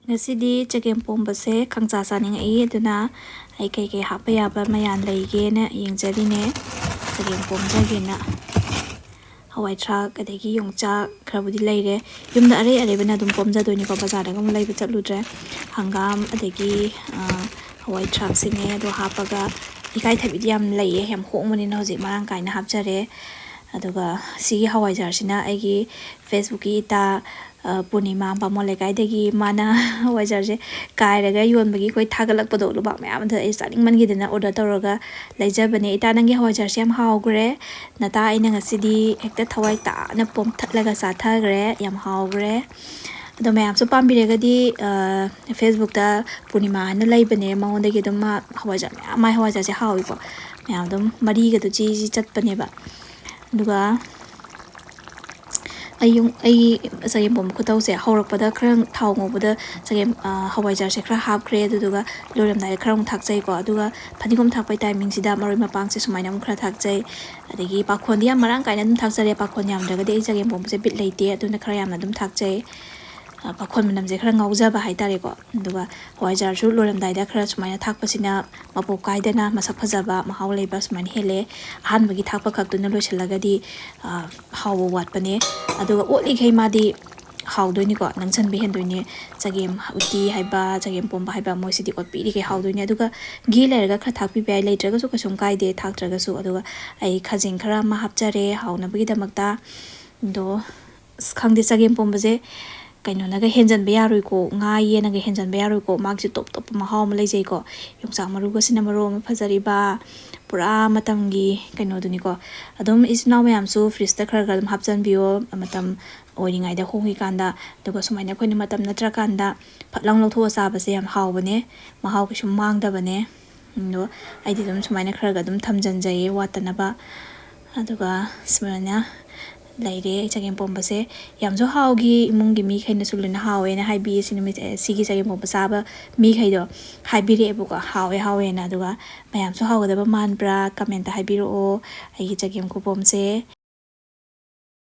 Ngasi chagem pombase khangcha saning ai aduna ai kai hapa yaba mayan leige na yengjarine chagem pomjagena hawai thrak adegi yongcha khrabudi leire yumda are bana dum pomja doini ko bazar ga mulai chaludre hangam adegi hawai thrak singe do hapaga ikai thabidi yam leiye hem hongmani na hoji marang kaina hapjare aduga sigi hawai jar sina aigi facebook ki ta Punima Pamole Kaidegi Mana Wajarje Kairaga Yonbagi Koi Tagalak Podo Luba Mam the starting Mangidina or the Toroga Lajabane Itanangi Wajarsiam Haugre Nata in a city hekta Tawaita Napom Tatlaga Satagre Yam Haugre the map so Pambiragadi Facebook da Punima and the Labane Mount the Giduma Hawaja my Hawaja Hawipo Madam Mariga to Gigi Chatpaneva Duga ay sagem bom khutau se horok pada khrang thau ngo bada sagem hawai jar se khra hap kre duga loram dai khrang thak chai ko aduga phanigom thak pai timing sida maroi mapang se sumainam khra thak chai adegi pakhon dia marang kaina dum thak chare pakhon yam daga de sagem bom se bit leite aduna khra yam dum thak chai pakhon manam je khra ngauja ba hai tare ko duga hawai jar su loram dai da khra sumaina thak pasina mapo kaidana masak phajaba mahaw leiba sumain hele han bagi thak pa khak tuna lo chelagadi hawo wat pane aduga oli khei madi how do you got Nansan behind doing Sagim Uti Haiba, Sagim Pomba Haiba Moisity or Pidi, how do you Duga Gila Katapi Bay later goes to some guide talk Tragasu Aduga, a cousin Karama Hapjare, how Nabida Magda do Skang the Sagim Pombaze. Kainonaga henjan beyaruiko nga yenaga henjan beyaruiko magsi top mahom lejeiko yongsa maruga sinamaro phajariba pura matamgi kainoduniko adum isnaw mayam su freeze khar gadum hapjan bio matam oringai da hongi kanda duga sumaina khoni matam natra kanda phatlang lotho sabase yam hawbane mahaw kisum mangda bane no aidi dum sumaina khar gadum thamjan jaye watanaba aduga smana Lady Sagim Pombase, Yamzo Haugi, Mungi Mika Sulina How and High B. Cinemate Sigi Sagim Pombasaba, Mikaido, High B. Ebuka, How and Adua, Mayam so how the man bra, comment the Hibiro, I get Sagim Kupomse,